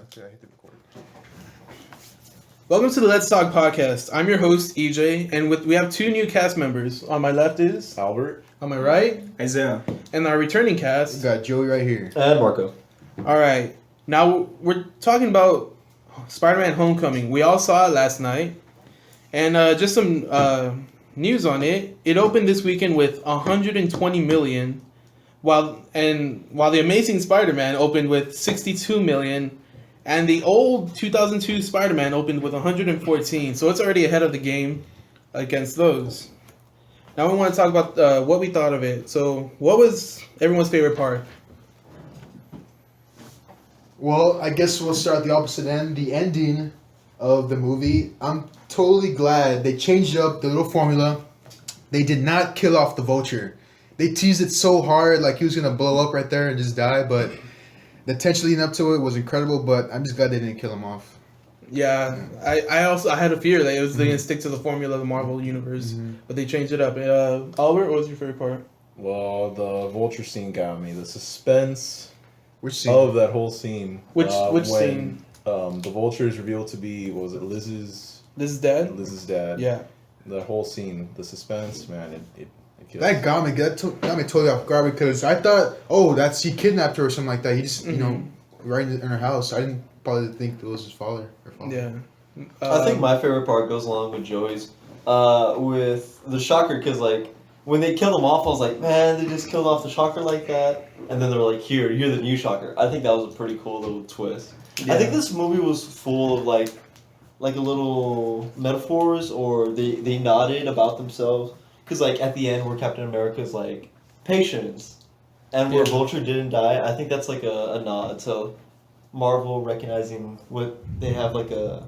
Okay, I hit the record. Welcome to the Let's Talk podcast. I'm your host EJ, and we have two new cast members. On my left is Albert. On my right, Isaiah. and our returning We cast. got Joey right here. And Marco. All right, now we're talking about Spider-Man: Homecoming. We all saw it last night, and just some news on it. It opened this weekend with 120 million, while the Amazing Spider-Man opened with 62 million. And the old 2002 Spider-Man opened with 114, so it's already ahead of the game against those. Now we want to talk about what we thought of it. So, what was everyone's favorite part? Well, I guess we'll start at the opposite end. The ending of the movie. I'm totally glad they changed up the little formula. They did not kill off the Vulture. They teased it so hard, like he was gonna blow up right there and just die. But the tension leading up to it was incredible. But I'm just glad they didn't kill him off. Yeah, I had a fear that it was going to stick to the formula of the Marvel universe, but they changed it up. Albert, what was your favorite part? Well, the Vulture scene got me. The suspense Which scene? of that whole scene. Which when, scene? The Vulture is revealed to be, what was it, Liz's Liz's dad? dad. Yeah. The whole scene, the suspense, man, it kills. That got me. That got me totally off guard because I thought, oh, that's he kidnapped her or something like that. He just, right in her house. I didn't probably think it was his father. Her father. Yeah. I think my favorite part goes along with Joey's. With the Shocker, because, like, when they killed him off, I was like, man, they just killed off the Shocker like that. And then they were like, you're the new Shocker. I think that was a pretty cool little twist. Yeah. I think this movie was full of, like a little metaphors, or they nodded about themselves. Because, like, at the end where Captain America's like, patience, and where Yeah. Vulture didn't die, I think that's like a nod to Marvel recognizing what they have, like a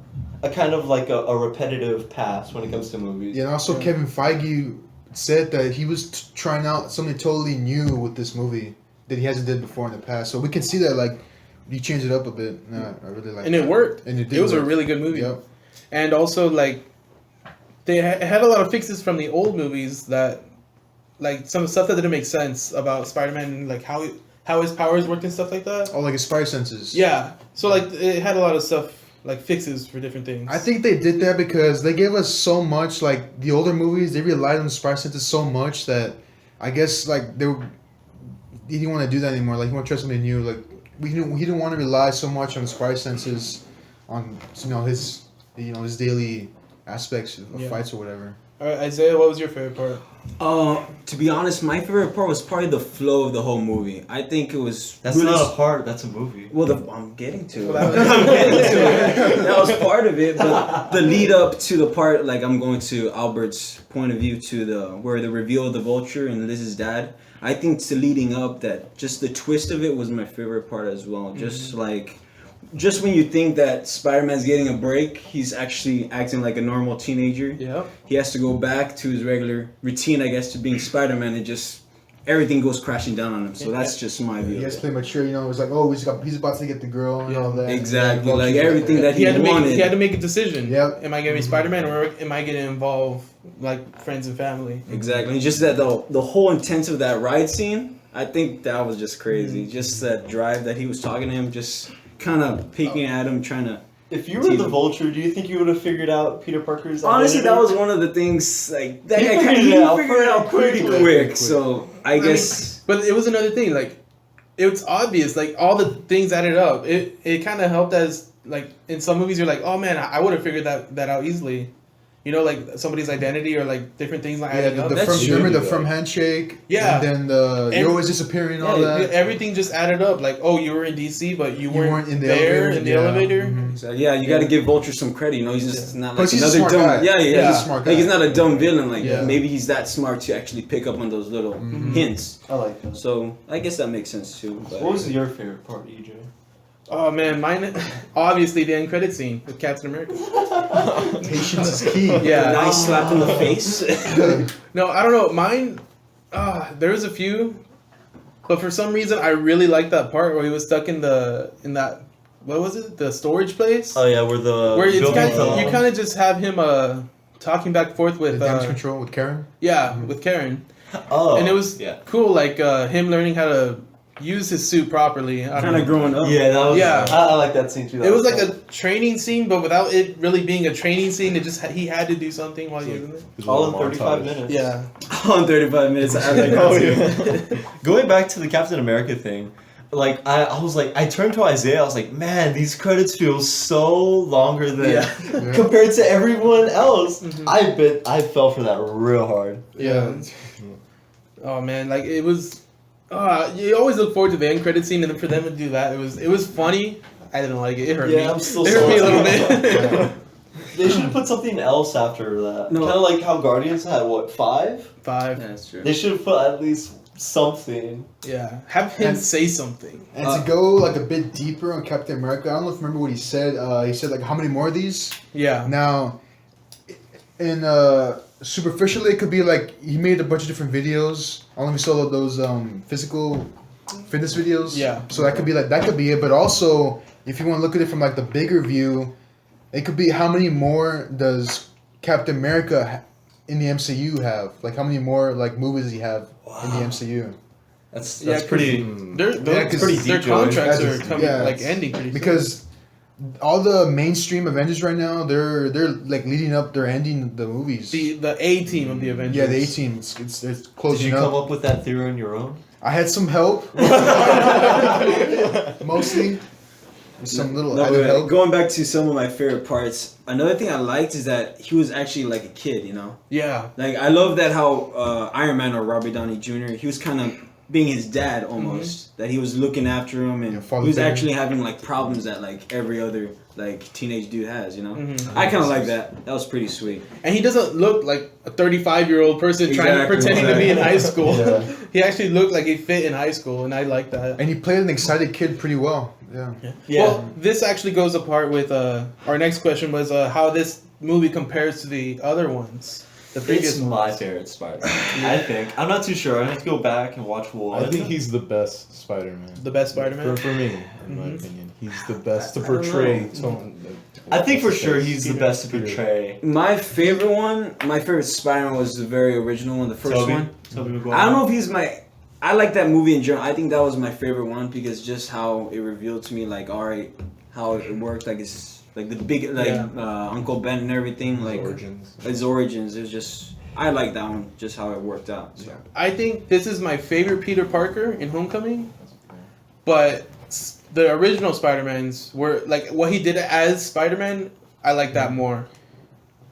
kind of like a repetitive past when it comes to movies. Yeah, and also Yeah. Kevin Feige said that he was trying out something totally new with this movie that he hasn't did before in the past. So we can see that, like, you change it up a bit. I really like And that. it worked. And it did It was a work. really good movie. Yep. And also, like, they had a lot of fixes from the old movies that, like, some stuff that didn't make sense about Spider-Man and, like, how his powers worked and stuff like that. Oh, like his spider senses. Yeah. So, like, it had a lot of stuff, like, fixes for different things. I think they did that because they gave us so much, like, the older movies, they relied on the spider senses so much that I guess, like, he didn't want to do that anymore. Like, he wanted to try something new. Like, he didn't want to rely so much on the spider senses, on, his daily aspects of Yeah. fights or whatever. All right, Isaiah, what was your favorite part? To be honest, my favorite part was probably the flow of the whole movie. I think it was That's really not a part, that's a movie. well, I'm getting to it. Well, I'm getting to it. That was part of it, but the lead up to the part, like I'm going to Albert's point of view to where the reveal of the Vulture and Liz's dad. I think to leading up, that just the twist of it was my favorite part as well. Just when you think that Spider-Man's getting a break, he's actually acting like a normal teenager. Yeah. He has to go back to his regular routine, I guess, to being Spider-Man, and just everything goes crashing down on him. So that's just my view. He of has it. to play mature, it was like, oh, he's about to get the girl and Yeah. all that. Exactly, And like Vulture's everything there. that he wanted. He had to make a decision. Yep. Am I gonna be Spider-Man or am I gonna involve, like, friends and family? Exactly. Just that the whole intent of that ride scene, I think that was just crazy. Just that drive that he was talking to him, just kind of peeking at him, trying to. If you were the Vulture, do you think you would have figured out Peter Parker's Honestly, that identity? was one of the things, like, that He guy figured he it out figured it out pretty pretty quick. So I guess. But it was another thing, like, it's obvious, like, all the things added up. It kind of helped as, like, in some movies you're like, oh man, I would have figured that out easily. You know, like, somebody's identity or, like, different things like Yeah, adding up. That's true. remember the from handshake? Yeah. And then you're always disappearing and all that. Everything just added up. Like, oh, you were in DC, but you weren't in the there elevator. in the Yeah. elevator. Mhm. So, yeah, you got to give Vulture some credit. You know, he's just not like Plus, he's a another smart dumb. guy. Yeah, yeah, He's a smart guy. Like, he's not a dumb villain. Like Yeah. maybe he's that smart to actually pick up on those little hints. I like that. So I guess that makes sense too. But What was your favorite part, EJ? Oh man, mine obviously the end credit scene with Captain America. Patience is key. Yeah. nice slap in the face. No, I don't know. Mine, there's a few, but for some reason I really liked that part where he was stuck in that what was it, the storage place, Oh yeah, where the where it's building fell you off. kind of just have him talking back and forth The with damage control with Karen. yeah with Karen, Oh, and it was yeah. cool, like him learning how to use his suit properly. I don't Kind of know. growing up. Yeah, that was. Yeah. I like that scene too. That It was like fun. a training scene, but without it really being a training scene. It just he had to do something while he was in it. His all little in 35 montage. minutes. Yeah, On 35 minutes. I like Oh, that too. yeah. Going back to the Captain America thing, like I was like I turned to Isaiah. I was like, man, these credits feel so longer than Yeah. Yeah. compared to everyone else. Mhm. I fell for that real hard. yeah. Oh man, like it was. You always look forward to the end credit scene, and then for them to do that, it was funny. I didn't like it. It hurt me. Yeah, I'm still It hurt me a little salty. bit. They should have put something else after that. No. Kind of like how Guardians had what 5. 5. That's true. They should have put at least something. Yeah, have him And- say something. And to go like a bit deeper on Captain America, I don't know if you remember what he said. He said like, how many more of these? Yeah. Now, in superficially, it could be like he made a bunch of different videos. I only saw those physical fitness videos. Yeah. So that could be like that could be it. But also, if you want to look at it from like the bigger view, it could be how many more does Captain America in the MCU have? Like how many more like movies does he have in the MCU? That's Yeah, 'cause pretty. Their Yeah, 'cause pretty their deep, Joey. contracts are That's- coming yeah, like it's- ending pretty soon. Because all the mainstream Avengers right now, they're like leading up, they're ending the movies. the A team of the Avengers. Yeah, the 18. It's Did closing you come up. up with that theory on your own? I had some help, mostly. Some little No, added wait, help. going back to some of my favorite parts, another thing I liked is that he was actually like a kid, you know? Yeah. Like, I love that how Iron Man or Robert Downey Jr., he was kind of being his dad almost. That he was looking after him and Yeah, father he was figure. actually having like problems that like every other like teenage dude has, you know? Mhm. I kind of like that. That was pretty sweet. And he doesn't look like a 35-year-old person Exactly, pretending to be in high school. Yeah. He actually looked like he fit in high school, and I like that. And he played an excited kid pretty well. Yeah. Yeah. Well, this actually goes apart with our next question was how this movie compares to the other ones, the previous It's ones. my favorite Spider-Man. I think. I'm not too sure. I have to go back and watch one. I think he's the best Spider-Man. The best Spider-Man. For me, in my Mhm. opinion, he's the best to I don't portray know. tone. I think for sure he's the Peter- best to Peter. portray. My favorite one, my favorite Spider-Man was the very original one, the first one. Tobey Maguire. I don't know if he's my. I like that movie in general. I think that was my favorite one because just how it revealed to me, like, all right, how it worked, like it's like the big, like Yeah. Uncle Ben and everything, His like origins. his origins. It was just I like that one, just how it worked out. So. I think this is my favorite Peter Parker in Homecoming, but the original Spider-Mans were like what he did as Spider-Man. I like that more.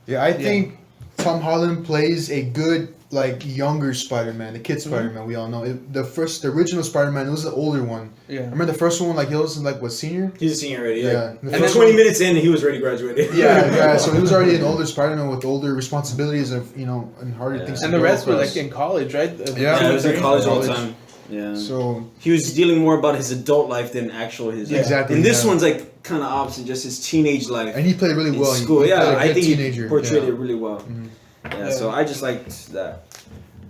Yeah, I think Tom Holland plays a good like younger Spider-Man, the kid Spider-Man. We all know the original Spider-Man. It was the older one. Yeah. Remember the first one? Like he was like what senior? He's a senior already. Yeah. Yeah. The And then first 20 one- minutes in, he was already graduated. Yeah. So he was already an older Spider-Man with older responsibilities of and harder Yeah. things. And to the go rest were across. like in college, right? Yeah. Yeah, he was in college all the College. time. Yeah. So He was dealing more about his adult life than actual his. Yeah. Exactly, And this yeah. one's like kind of opposite, just his teenage life. and he played really in well. school. He Yeah, played a I good think teenager. he portrayed yeah. it really well. Mhm. Yeah, Yeah. so I just liked that.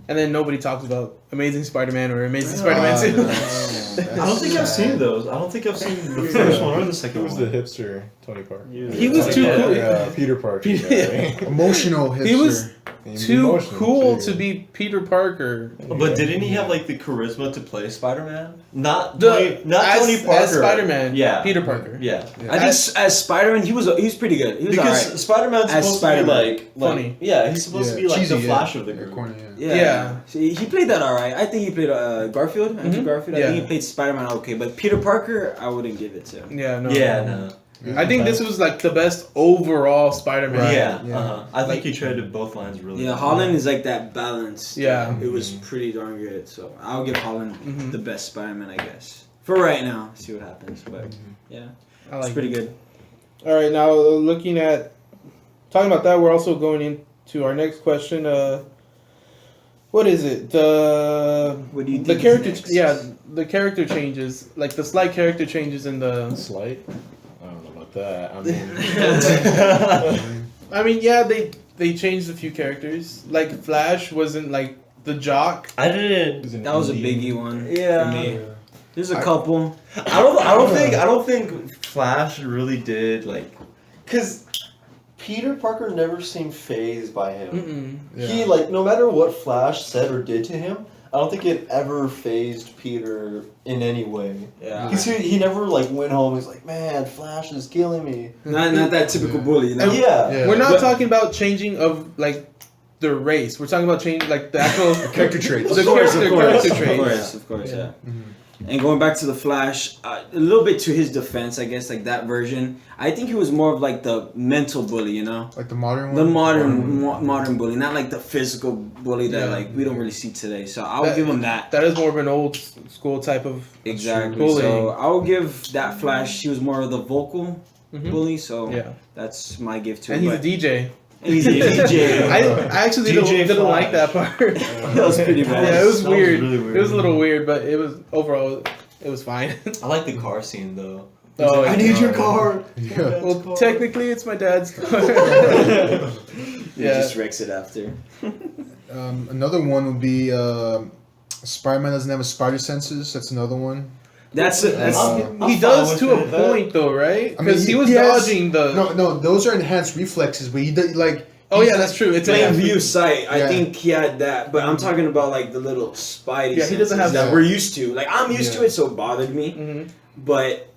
And then nobody talks about Amazing Spider-Man or Amazing Spider-Man 2. no. I don't think I've seen those. I don't think I've seen the first one or the He second was the one. hipster Tony Parker. He was too cool. Yeah, Peter Parker. Yeah. Emotional hipster. He was Too Emotional, cool too. to be Peter Parker. But didn't he have like the charisma to play Spider-Man? Not The, Tony as, Parker. as Spider-Man, Yeah. Peter Parker. Yeah. Yeah. I think as Spider-Man, he was pretty good. He was Because alright. Spider-Man's As supposed Spider-Man. to be like Funny. Yeah, he's supposed to be like cheesy, the Flash of the Yeah, group. corny, yeah. Yeah. He played that alright. I think he played Garfield. Andrew Mhm. Garfield. I Yeah. think he played Spider-Man okay, but Peter Parker, I wouldn't give it to. Yeah, no. Yeah, no. I think this was like the best overall Spider-Man. Right. Yeah, yeah. I think Like- he traded both lines really Yeah, well. Holland is like that balance. Yeah. It was pretty darn good. So I'll give Holland Mhm. the best Spider-Man, I guess. For right now. See what happens. But yeah, I it's like pretty it. good. All right, now looking at talking about that, we're also going into our next question. What is it? What do you The think? character, is next? yeah, the character changes, like the slight character changes in the. Slight? I don't know about that. I mean, I mean, yeah, they changed a few characters. Like Flash wasn't like the jock. I didn't. he's an That was a Indian. biggie one. Yeah. For me. There's a I- couple. I don't think Flash really did like, cause Peter Parker never seemed phased by him. Mm-mm. Yeah. He like no matter what Flash said or did to him, I don't think it ever phased Peter in any way. Yeah. Because he never like went home. He's like, man, Flash is killing me. Not that typical bully, you know? Yeah. We're not But- talking about changing of like the race. We're talking about changing like the actual Character traits. the character traits. Of course, yeah. Mhm. And going back to the Flash, a little bit to his defense, I guess, like that version, I think he was more of like the mental bully, you know? Like the modern one. The modern bully, not like the physical bully that Yeah. like we don't really see today. So I'll That- give him that. That is more of an old school type of Exactly. bullying. So I'll give that Flash. He was more of the vocal Mhm. bully, so Yeah, that's my gift to and him. he's a DJ. And he's a DJ. I actually didn't like that part. That was pretty bad. Yeah, it was That was weird. really weird. It was a little weird, but it was overall it was fine. I like the car scene though. Oh, I need your car. Yeah. Well, technically, it's my dad's car. He Yeah. just wrecks it after. Another one would be Spider-Man doesn't have a spider senses. That's another one. That's it. That's, I'm He fine does with to a it. That- point, though, right? I mean, Because he was he has- dodging the. No, those are enhanced reflexes, but he does like. Oh yeah, that's true. It's plain a view sight. I Yeah. think he had that, but I'm talking about like the little spidey Yeah, he doesn't senses have that that. we're used to. Like I'm used to Yeah. it, so it bothered me. Mhm. But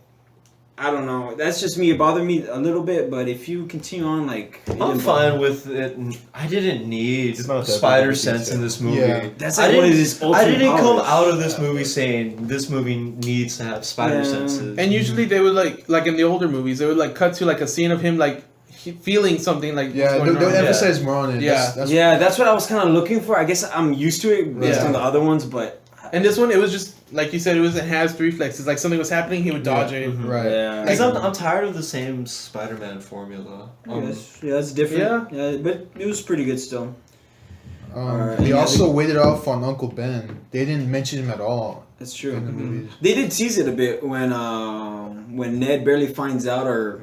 I don't know. That's just me. It bothered me a little bit. But if you continue on, like it I'm didn't fine bother- with it. I didn't need It's not that spider big of a sense in detail. this movie. Yeah. That's I like one of didn't- his I ultimate didn't come powers. out of this movie saying this movie needs to have spider Yeah. senses. And usually they would like in the older movies, they would like cut to like a scene of him like feeling something like Yeah, what's going they'll on. emphasize more on it. Yeah. That's, Yeah, that's what I was kind of looking for. I guess I'm used to it based Yeah. on the other ones, but And this one, it was just like you said, it was enhanced reflexes. Like something was happening, he would dodge it. Mhm. right. yeah. Because I'm tired of the same Spider-Man formula. Yeah, that's different. Yeah, but it was pretty good still. Alright. They Yeah, also waited off on Uncle Ben. They didn't mention him at all That's true. in the movies. They did tease it a bit when Ned barely finds out or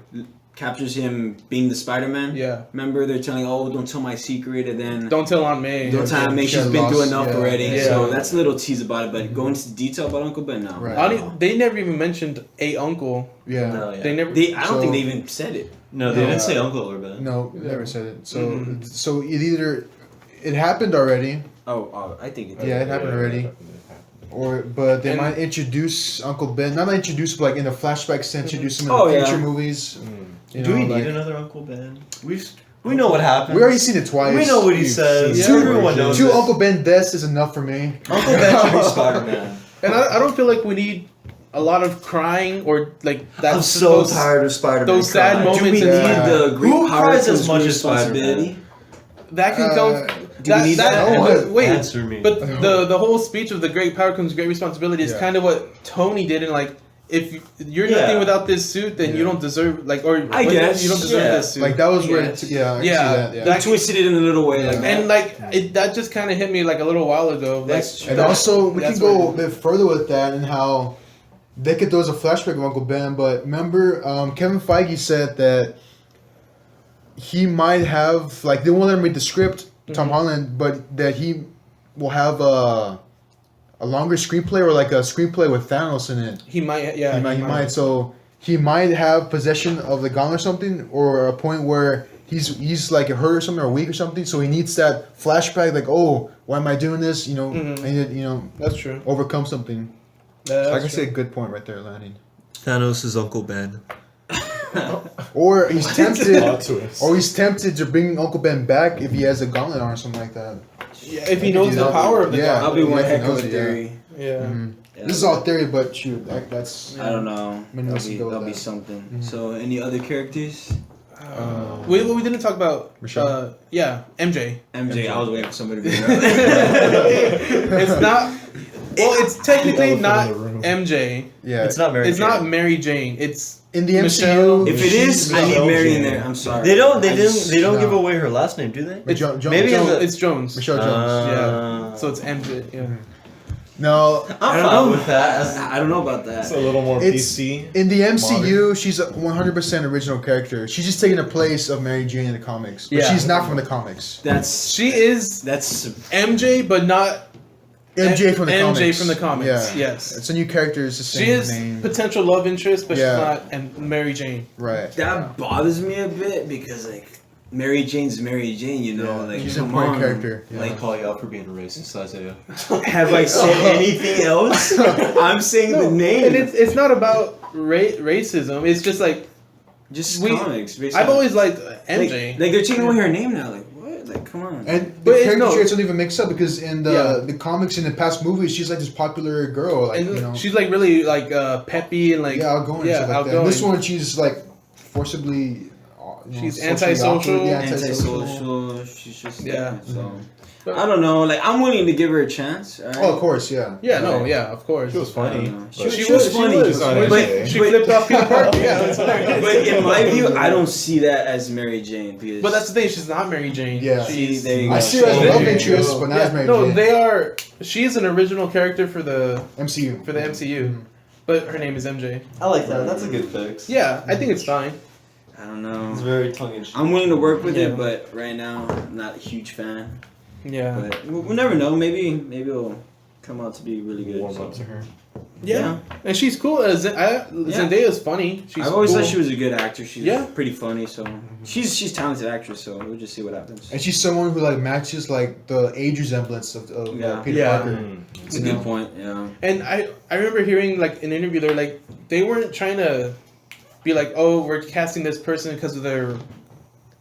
captures him being the Spider-Man. Yeah. Remember, they're telling, "Oh, don't tell my secret," and then Don't tell Aunt May. don't tell May She she's got been through lost, enough yeah. already. Yeah. So that's a little tease about it. But go into detail about Uncle Ben now. Right. They never even mentioned a uncle. Yeah. No, yeah. They never. I don't So- think they even said it. No, they No. didn't say Uncle or Ben. No, never said it. So Mhm. so it happened already, Oh, I think it did. Yeah, it happened already. but they And- might introduce Uncle Ben. Not introduce, but like in the flashbacks, to introduce him in Oh, the yeah. future movies. You Do we know, need like- another Uncle Ben? We know what happens. We already seen it twice. We know what he We've says. seen it. Everyone knows Two it. Uncle Ben deaths is enough for me. Uncle Ben should be Spider-Man. And I don't feel like we need a lot of crying or like that. I'm so those- tired of Spider-Man. those sad crying. moments Do we in need Yeah. the great Who power cries comes as much great as Spider-Man? responsibility? That can Uh, come. do we need that? No. Wait, Answer me. but the whole speech of the great power comes great responsibility is Yeah. kind of what Tony did, and like if you're Yeah. nothing without this suit, then you don't deserve I guess, you don't deserve yeah. this suit. Like that was where, Yes. I can see that. Yeah. They twisted it in a little way Yeah. like that. and like that just kind of hit me like a little while ago. That's like, And also, we can That's go what a bit further with that and how they could throw us a flashback of Uncle Ben. But remember, Kevin Feige said that he might have, like, they won't let him read the script, Tom Mhm. Holland, but that he will have a longer screenplay or like a screenplay with Thanos in it. he might, yeah, He might. So he might have possession of the gun or something, or a point where he's like hurt or something or weak or something. So he needs that flashback, like, oh, why am I doing this? You know, Mhm. I need to, That's true. overcome something. That's I can true. say a good point right there, Lanny. Thanos is Uncle Ben. Or he's tempted, Plot twist. or he's tempted to bring Uncle Ben back if he has a gauntlet on or something like that. Yeah, if he knows the Yeah. power of the Yeah. That'll be one Yeah, heck of a knows it, yeah. theory. Yeah. Mhm. Yeah. This is all theory, but shoot, that's. I don't know. Maybe let's go with That'll be that. something. Mhm. So, any other characters? We didn't talk about Michelle? yeah, MJ. MJ. I was waiting for somebody to be It's not. Well, it's technically Elephant not in the room. MJ. Yeah. It's not Mary It's Jane. not Mary Jane. It's in the Michelle- MCU. If it is, I need Michelle Mary in Jane. there. I'm sorry. They don't. They I didn't. just- They don't no. give away her last name, do they? Maybe in the- it's Jones. Michelle Jones. Yeah. So it's MJ. Yeah. No, I I'm don't fine know. with that. I don't know about that. It's a little more It's- PC. in the MCU, she's a 100% original character. She's just taking the place of Mary Jane in the comics, but Yeah. she's not from the comics. That's She is that's MJ, but not MJ from the MJ comics. from the comics. Yeah. Yes. It's a new character. It's the same She is name. potential love interest, but Yeah. she's not and Mary Jane. Right. that bothers me a bit because like Mary Jane's Mary Jane, you know, Yeah, like she's come a point on. character. Yeah. Like, Call you out for being racist, Isaiah. have I said anything else? I'm saying the name. And it's not about racism. It's just like just we- comics. based I've on- always liked like, MJ. like they're taking away her name now. Like what? Like come on. And But the it's character no- traits don't even mix up because in the Yeah. the comics in the past movies, she's like this popular girl, like and you know, she's like really like peppy and like yeah, outgoing. yeah, and stuff like outgoing. That. This one, she's like forcibly. She's socially antisocial. awkward, yeah, Antisocial. She's just Yeah. So But- I don't know. Like I'm willing to give her a chance. All right? Oh, of course, yeah. Yeah, no, Right. yeah, of course. She was funny. She but- was- she was funny. She was on But- MJ. She But- flipped off Peter Parker. Yeah, that's hilarious. But in my view, I don't see that as Mary Jane because. But that's the thing. She's not Mary Jane. Yeah. She's there you I go. see her as a Yeah. love interest, but not as Mary no, Jane. they are. She's an original character for the MCU. MCU, but her name is MJ. I like that. That's a good fix. Yeah, I think it's fine. I don't know. It's very tongue in cheek. I'm willing to work with Yeah. it, but right now I'm not a huge fan. Yeah, But we'll never know. Maybe it'll come out to be really good. Warm so. up to her. yeah, and she's cool. Zendaya's funny. She's I've always cool. thought she was a good actor. She's Yeah. pretty funny, so she's talented actress. So we'll just see what happens. And she's someone who like matches like the age resemblance of Yeah. Peter Yeah. Parker. It's a good point. Yeah. And I remember hearing like an interview. They're like they weren't trying to be like, oh, we're casting this person because of their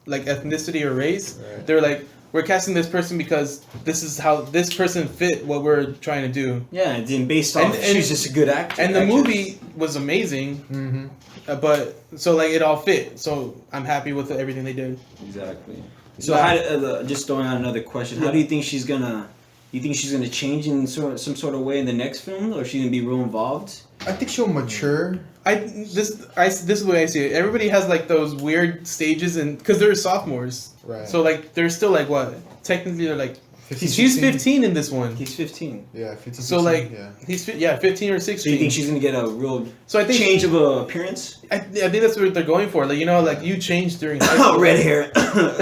like ethnicity or race. Right. They're like, we're casting this person because this is how this person fit what we're trying to do. Yeah, and then based off, And- she's just a good actor. And the actress. movie was amazing, Mm-hmm. but so like it all fit. So I'm happy with everything they did. Exactly. So Yeah. just throwing out another question. How do you think she's gonna? You think she's gonna change in some sort of way in the next film, or is she gonna be real involved? I think she'll mature. This is the way I see it. Everybody has like those weird stages, and because they're sophomores, Right. so like they're still like what? Technically, they're like 15, she's 16. 15 in this one. He's 15. Yeah, 15. So like yeah. he's 15 or So you 16. think she's gonna get a real So I think change of appearance? I think that's what they're going for. Like like you changed during high school. Red hair. but-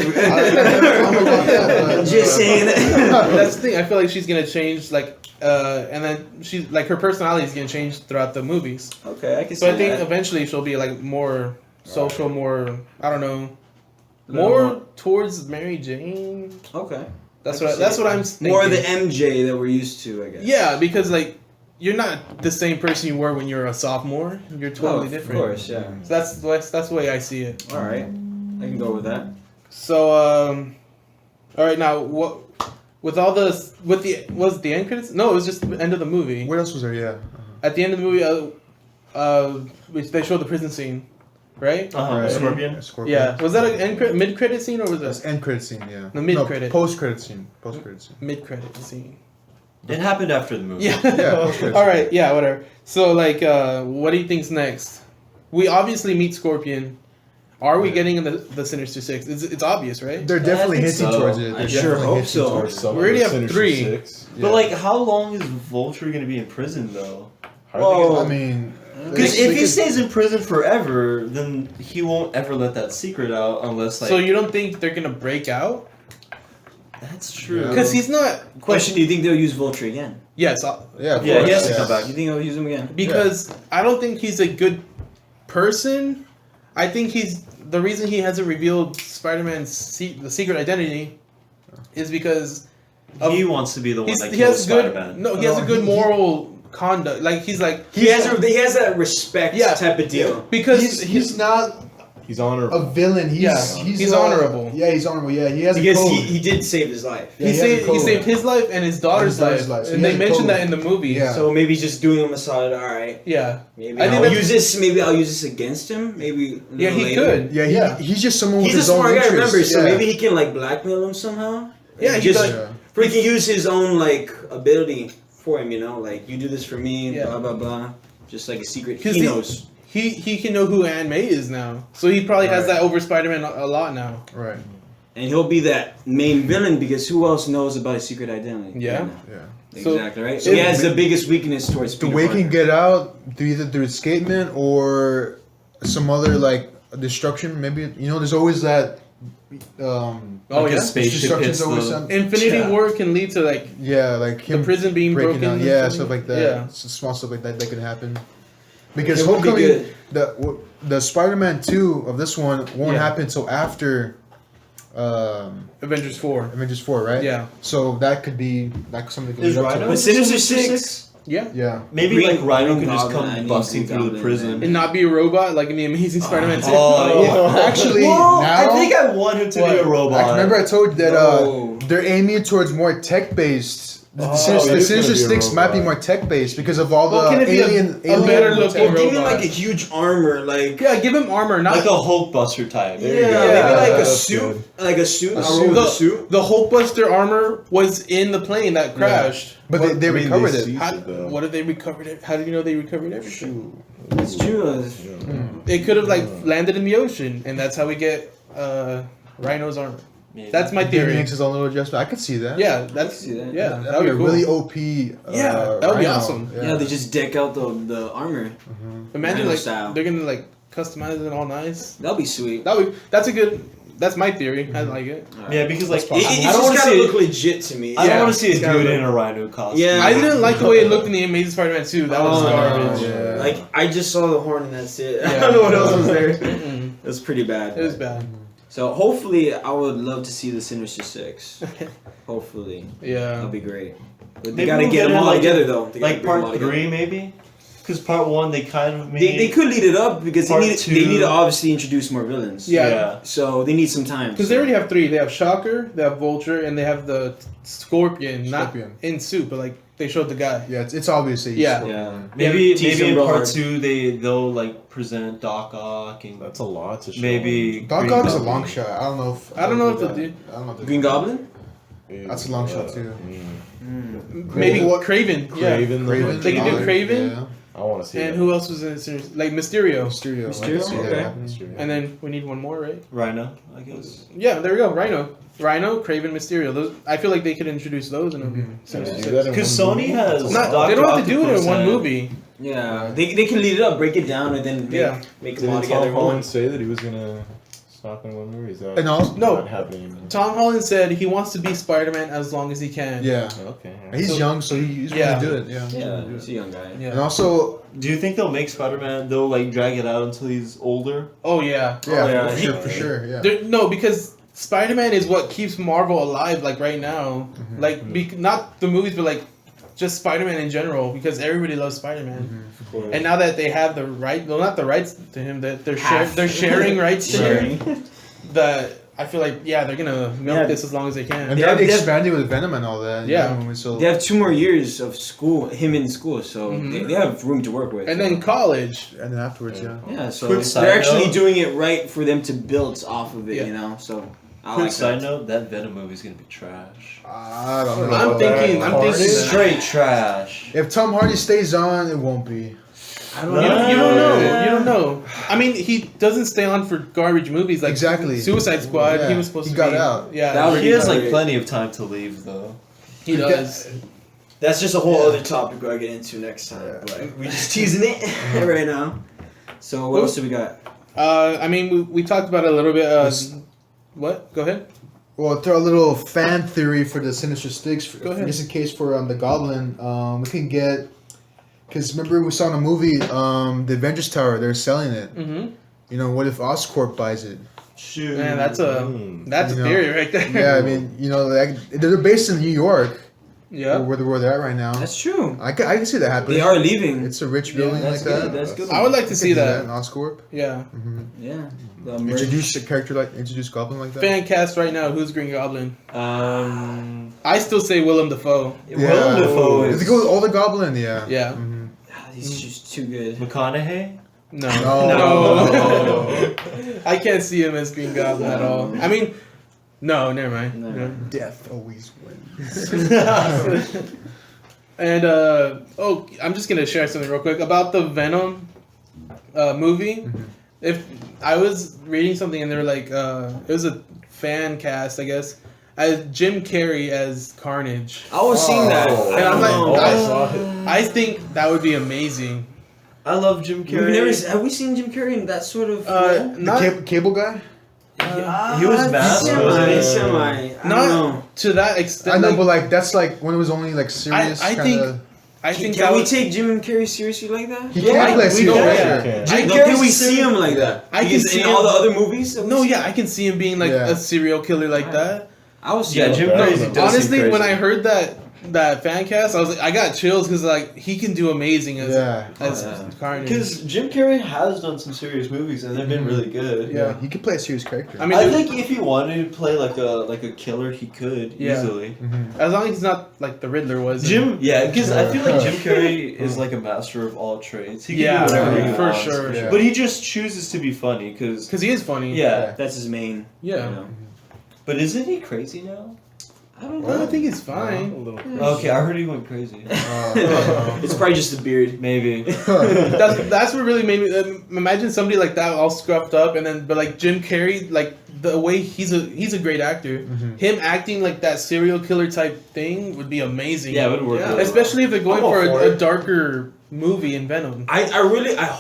Just saying. That's the thing. I feel like she's gonna change, and then she's like her personality is gonna change throughout the movies. Okay, I can see So I think that. eventually she'll be like more social, more I don't know, Little more more- towards Mary Jane. Okay. That's I can see what it. I'm thinking. More the MJ that we're used to, I guess. Yeah, because like you're not the same person you were when you were a sophomore. You're totally Oh, different. Of course, yeah. So that's the way I see it. All right, I can go with that. So all right, now what? With all the was the end credits? No, it was just the end of the movie. What else was there? Yeah. At the end of the movie, which they showed the prison scene, right? Right. Scorpion. Scorpion. Yeah. Was that an mid credit scene or was That's that end credit scene. Yeah. The mid-credit. Post credit scene. Post credit scene. mid credit scene? It happened after the movie. Yeah. Yeah, All right. Yeah. Whatever. So like, what do you think's next? We obviously meet Scorpion. Are we getting in the Sinister Six? It's obvious, right? They're definitely think hinting so. towards it. I They're sure definitely hope hinting so. towards it. Some We already have Sinister 3. Six. But like, how long is Vulture gonna be in prison though? Hardly I mean, Because they if he could- stays in prison forever, then he won't ever let that secret out unless like. So you don't think they're gonna break out? That's true. Yeah. Because he's not. Question: do you think they'll use Vulture again? Yes. Yeah, of Yeah, course, he has to yes. come back. You think they'll use him again? Because I don't think he's a good person. I think the reason he hasn't revealed Spider-Man's the secret identity is because He wants to be the one that he kills has good Spider-Man. no he has No, a good he- moral conduct. Like he's like He has that respect Yeah. type of deal. because He's not He's honorable. a villain. He's Yeah, he's, he's honorable. Yeah, he's honorable. Yeah, he has a Because code. he did save his life. Yeah, he has a he code. saved his life and his daughter's, daughter's life, life. So and he they has a mentioned code. that in the movie. Yeah. So maybe just doing him a solid. All right. Yeah. Maybe I think I'll that's- use this. Maybe I'll use this against him. Maybe. a Yeah, little he later. could. Yeah, Yeah. he's just someone with He's a his own smart guy. interests. Remember, so yeah. maybe he can like blackmail him somehow. Yeah, And he just does. Yeah. he can use his own like ability for him. You know, like you do this for me. Yeah. Blah blah blah. Just like a secret. 'Cause He he- knows. He can know who Aunt May is now, so he probably has Right. that over Spider-Man a lot now. Right. And he'll be that main villain because who else knows about his secret identity? Yeah. right now? Yeah. So- Exactly right. So he has the biggest weakness towards The Peter way he can Parker. get out through either through escapement or some other like destruction. Maybe there's always that. Oh Like yeah. a spaceship destruction's hits always the. some. Infinity Yeah. War can lead to like Yeah, like the him prison being breaking broken. out. and Yeah, something. stuff like that. Yeah. Small stuff like that could happen. Because It would be Homecoming, good. the Spider-Man 2 of this one won't Yeah. happen until after Avengers 4. Avengers 4, right? Yeah. So that could be like something. that could Is lead up to Rhino? it. But Sinister Six. Yeah. Yeah. Maybe Green- like Rhino Green can just Goblin, I come need busting Green through the Goblin, prison. And not be a robot like in the Amazing Spider-Man 2. Actually, Well, now I think I want him to be a robot. I remember I told you that No. they're aiming towards more tech-based. The Oh, Sinister, it the is gonna Sinister be a Six might be robot. more tech-based because of all the Well, can it be a alien better looking Or give him robot? like a huge armor, like Yeah, give him armor, not like a Hulkbuster type. yeah, you go. maybe Yeah, like a that's suit, good. like a suit. A A suit. suit. the, A suit. the Hulkbuster armor was in the plane that crashed. But What- they I mean, recovered they it. seized How, it, though. what did they recover it? How do you know they recovered everything? It's true. It could have like landed in the ocean, and that's how we get Rhino's armor. Maybe. That's my He theory. makes his own little adjustment. I could see that. Yeah, that's see that. yeah, That'd that would be be a cool. really OP. Yeah, that would be Rhino. awesome. Yeah, they just deck out the armor. Imagine Rhino like style. they're gonna like customize it all nice. That'll be sweet. That's a good. That's my theory. I like it. Yeah, because like It, I it's don't just want to gotta see. look legit to me. I don't Yeah. want to see a It's gotta dude look- in a Rhino costume. Yeah. I didn't like the way it looked in the Amazing Spider-Man 2. That was Oh, garbage. yeah. Like I just saw the horn and that's it. I Yeah. don't know what else was there. Mm-mm. It was pretty bad. It was bad. So hopefully, I would love to see the Sinister Six. Hopefully, Yeah. that'll be great. But they Maybe gotta we'll get get them it all like- together though. They gotta Like bring them all part together. 3 maybe, because part 1 they kind of made. They could lead it up because Part they need two. to obviously introduce more villains. Yeah. So they need some time. Because they already have 3. They have Shocker, they have Vulture, and they have the Scorpion. Scorpion. Not in suit, but like they showed the guy. Yeah, it's obviously. Yeah. Yeah. Maybe Tease maybe in them real part hard. 2 they'll like present Doc Ock and That's a lot to show. maybe Doc Green Ock's a Goblin. long shot. I don't know if. I don't know if that. they'll do- I don't know if they'll Green do that. Goblin. That's a long shot, too. Maybe What- Craven. Yeah. Craven, Craven, They can do Dollar, Craven. yeah. I want to see And that. who else was in it? Like Mysterio. Mysterio. Mysterio, I can see that okay. happening. And then we need one more, right? Rhino, I guess. Yeah, there we go. Rhino, Craven, Mysterio. Those I feel like they could introduce those in a Sinister Do Six. that in Because one Sony movie? has. Not, Dr. they don't have to do it in Octopus one and- movie. Yeah. They can lead it up, break it down, and then make them all Didn't together. Tom in Holland one. say that he was gonna stop in one movie? Is that And also, No. not happening? Tom Holland said he wants to be Spider-Man as long as he can. yeah. Okay. He's So- young, so he's Yeah. going to do it. Yeah. Yeah, he's a young guy. Yeah. And also, Do you think they'll make Spider-Man? They'll like drag it out until he's older. Oh yeah. yeah, yeah, for he- sure, for sure, yeah. No, because Spider-Man is what keeps Marvel alive. Like right now, like not the movies, but like just Spider-Man in general. Because everybody loves Spider-Man. And now that they have the right, well, not the rights to him, that they're sharing rights to him. The I feel like they're gonna milk Yeah. this as long as they can. And Yeah, they already they have- expanded with Venom and all that. Yeah. So They have 2 more years of school, him in school, so Mhm. they have room to work with. And then college. and then afterwards, yeah. yeah, so Quick side they're actually note. doing it right for them to build off of it, Yeah. you know. So I Quick like side that. note: that Venom movie's gonna be trash. I don't know. I'm about thinking. that. I'm thinking. Carnage? that- Straight trash. If Tom Hardy stays on, it won't be. I You don't don't, know. you don't know. You don't know. I mean, he doesn't stay on for garbage movies like Exactly. Suicide Squad. Yeah. He was supposed He to got be out. Yeah, That would He has like Great. plenty of time to leave though. he does. That's just a whole Yeah. other topic we'll get into next time. Yeah. But we're just teasing it right now. So what else do we got? I mean, we talked about it a little bit. Yes. What? Go ahead. Well, throw a little fan theory for the Sinister Six. Go ahead. Just in case for the Goblin, we can get. Because remember we saw in the movie, the Avengers Tower. They're selling it. Mm-hmm. You know, what if Oscorp buys it? Shoot. Man, that's a Mm. that's You a know. theory right there. Yeah, I mean, you know, like, they're based in New York, yeah. where they're at right now. That's true. I can see that happening. They are leaving. It's a rich Yeah, building That's like good. that. That's good. I would like to I see could do that. in Oscorp. Yeah. Yeah. The merch. Introduce a character like introduce Goblin like that. Fan cast right now. Who's Green Goblin? I still say Willem Dafoe. Willem Dafoe If is they go with all the Goblin, yeah. Yeah. Mhm. Ah, he's just too good. McConaughey. No. No. No. I can't see him as Green Goblin at all. I mean, no, never mind. No. No. Death always wins. And I'm just gonna share something real quick about the Venom movie. If I was reading something and they were like, it was a fan cast, I guess, as Jim Carrey as Carnage. I was seeing that. Oh. And I'm like, Oh, I saw it. I think that would be amazing. I love Jim We've Carrey. never, have we seen Jim Carrey in that sort of role? The Not cable guy. He was masked, wasn't he? Semi. I don't Not- know. to that extent. I know, like, but like that's like when it was only like serious. I kinda, think- I think Can that we was, take Jim Carrey seriously like that? He Yeah, can't play a we serious know, character. yeah. Jim Carrey's Can we see serious- him like that? I can Because see in all the him- other movies. that we no, see- yeah, I can see him being like Yeah. a serial killer like that. I was Yeah, Jim Carrey does Honestly, seem when crazy. I heard that fan cast, I was like, I got chills because like he can do amazing as Yeah. as Oh, yeah. Carnage. Because Jim Carrey has done some serious movies and they've been really good. Yeah, he could play a serious character. I mean, I dude, think if he wanted to play like a killer, he could Yeah. easily. as long as he's not like the Riddler was. Jim, yeah, because I feel like Jim Carrey is like a master of all trades. He can Yeah, do whatever he for wants. sure. Yeah. But he just chooses to be funny because Because he is funny. yeah. That's his main. Yeah. You know. But isn't he crazy now? I don't Well, I know. think he's A fine. little crazy. Okay, I heard he went crazy. It's probably just the beard. Maybe. That's what really made me imagine somebody like that all scruffed up, and then but like Jim Carrey, like the way he's a great actor. Him acting like that serial killer type thing would be amazing. Yeah, it would work. Yeah. really well. Especially if they're going I'm all for for a it. darker movie in Venom. I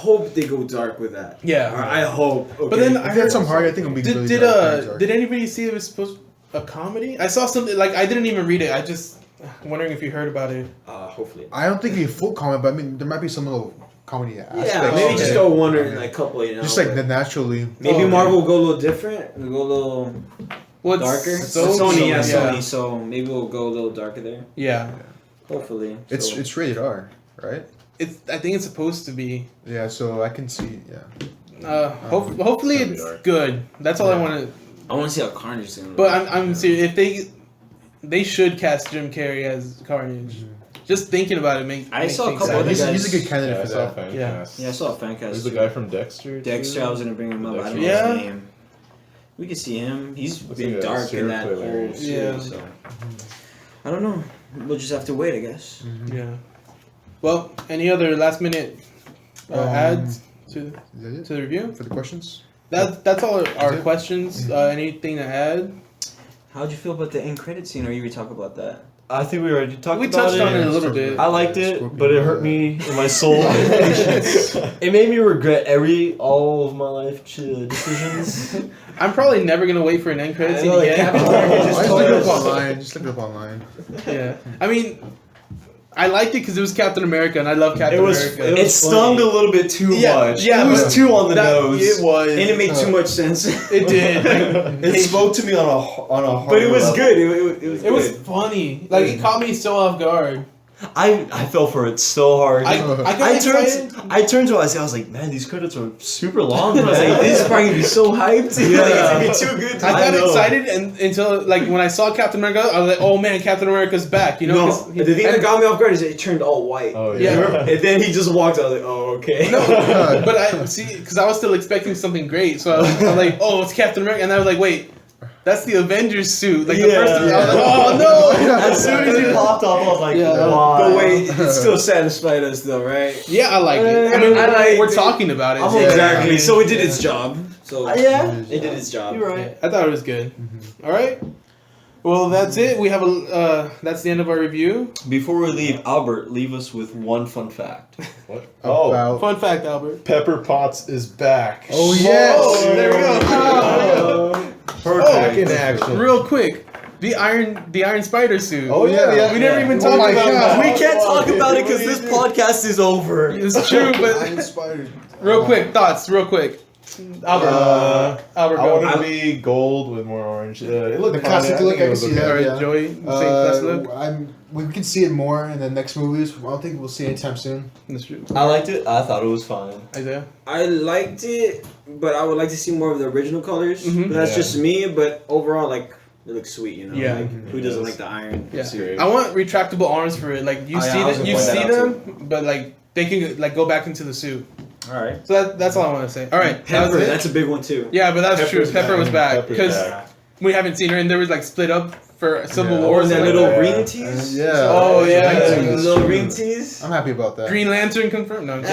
hope they go dark with that. Yeah. I hope. Okay. But then If that's some hard, I think it'll be really Did dark. did anybody see it was supposed a comedy? I saw something like I didn't even read it. I just wondering if you heard about it. Hopefully. I don't think it'd be a full comment, but I mean, there might be some little comedy aspects. Yeah, maybe to just it. go one or like couple. You know. Just like but the naturally. maybe Oh, Marvel will go a little different. We'll go a little What's darker. Sony, yeah, yeah. Sony. So maybe we'll go a little darker there. Yeah. Hopefully. It's So- it's rated R, right? I think it's supposed to be. Yeah, so I can see. Yeah. Hopefully It's gonna be it's dark. good. That's all I want to. I want to see how Carnage is gonna. But look. I'm serious. If they should cast Jim Carrey as Carnage. Just thinking about it makes. I makes saw a things couple sad. other He's, guys- he's a good Yeah, candidate I for saw that. fan Yeah. cast. Yeah, I saw a fan cast. There's the too. guy from Dexter. Dexter. too. I was gonna bring him up. I don't know Yeah. his name. We could see him. He's Looks been like a dark in serial that killer. whole Yeah. series. So I don't know. We'll just have to wait, I guess. Yeah. Well, any other last minute ads to Is that it to the review? for the questions? That's all our it? questions. Anything to add? How'd you feel about the end credit scene? Or you would talk about that? I think we already talked We about touched on it a Yeah, little it's bit. I liked it, Scorpion, but it hurt me in my soul. It made me regret all of my life decisions. I'm probably never gonna wait for an end credit I scene know, like, again. Captain America just Just told look it us. up online. Just look it up online. Yeah. I mean, I liked it because it was Captain America, and I love Captain America. It stung a little bit too Yeah, much. yeah, it was but too on the That- nose. It was. And it made too much sense. It did. It spoke to me on a hard But it was level. good. It was It was good. funny. Like it caught me so off guard. I fell for it so hard. I got I excited. turned to Isaiah. I was like, man, these credits are super long. I was like, this is probably gonna be so hyped. Yeah. Like, it's gonna be too good. I got know. excited until like when I saw Captain America, I was like, "Oh man, Captain America's back!" You know, No, 'cause he- the thing and- that got me off guard is it turned all white. Oh Yeah. yeah. And then he just walked out. I was like, oh, okay. No, but I see because I was still expecting something great, so I was like, "Oh, it's Captain America," and I was like, "Wait, that's the Avengers suit." Like the Yeah. first, I was like, "Oh no!" As soon as it popped off, I was like, Yeah. why? But wait, it still satisfied us though, right? Yeah, I like it. I mean, I liked we're it. talking about it. Oh, so- exactly. Yeah. So it did its job. So Yeah. it did its job. You're right. I thought it was good. All right. Well, that's it. We have a. That's the end of our review. Before we leave, Albert, leave us with one fun fact. What? Oh, About. Fun fact, Albert. Pepper Potts is back. Oh yes. Oh, there we go. Back in action. Real quick, the Iron Spider suit. Oh yeah. We never even Oh talked my about God. that. We can't talk about it because this podcast is over. It's true, I'm but inspired. real quick thoughts. Real quick, Albert. Albert, I go. want it to be gold with more orange. It looked The fine. classic look, think I it can was see okay. that. All right, Yeah. Joey. Same class look. We can see it more in the next movies. I don't think we'll see it anytime soon. That's true. I liked it. I thought it was fine. Isaiah. I liked it, but I would like to see more of the original colors. Mhm. But that's Yeah. just me. But overall, like it looks sweet, you know. Yeah. Like, who doesn't like the iron? Yeah. great. I want retractable arms for it. Like you Oh, yeah, see I was that, gonna you point that see out, them, but like they can like go back into the suit. All right. So that's all I want to say. All right, that Pepper, was it. that's a big one too. Yeah, but that's true. Pepper's Pepper back. was back Pepper's because back. we haven't seen her, and there was like split up for Civil Yeah. War. Oh, and so, that like, little Yeah. ring tease. Yeah. Oh, yeah. That's little true. ring tease. I'm happy about that. Green Lantern confirmed. No, I'm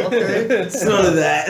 Okay. It's none of that.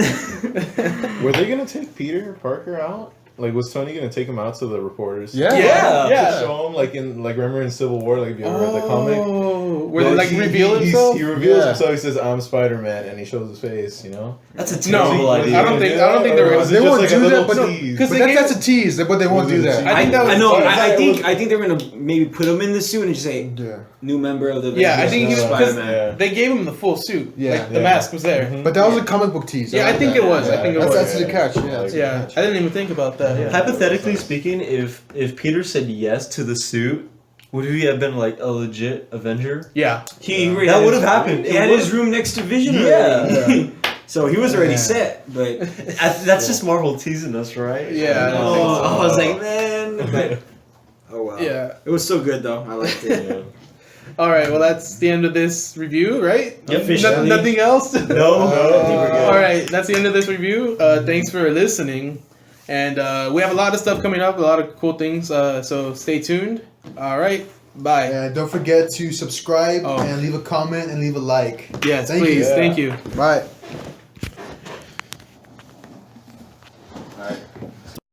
Were they gonna take Peter Parker out? Like, was Tony gonna take him out to the reporters? Yeah. Yeah. To show him, like in remember in Civil War, like if you ever read the comic. Oh, where they Well, like reveal he himself. He reveals Yeah. himself. He says, "I'm Spider-Man," and he shows his face. You know. That's a No, terrible idea. I don't think they were. Or was it They just won't like a do that, little but tease? because But they that's a tease, but they won't do that. I think that was. I know. fun. I think they're gonna maybe put him in the suit and just say Yeah. new member of the. Yeah, I think he was because Spider-Man. they gave him the full suit. Yeah. Like the Yeah. mask was there. Mhm. But that was a comic book tease. Yeah, I like think that. it was. I think it That's, was. that's the catch. Yeah. that's the Yeah, catch. I didn't even think about that. Yeah. Hypothetically speaking, if Peter said yes to the suit, would he have been like a legit Avenger? Yeah. He Yeah. already That had would his- have happened. He It had would- his room next to Vision. Yeah. already. So he was already Yeah. set, but That's just Marvel teasing us, right? Yeah, I don't oh, think so. I was like, man. But, oh wow. Yeah. It was so good though. I liked it. Yeah. All right. Well, that's the end of this review, right? Officially. Nothing else. No, I think we're good. All right, that's the end of this review. Thanks for listening, and we have a lot of stuff coming up, a lot of cool things. So stay tuned. All right, bye. And don't forget to subscribe Oh. and leave a comment and leave a like. Yes, Thank please. you. Thank you. Bye.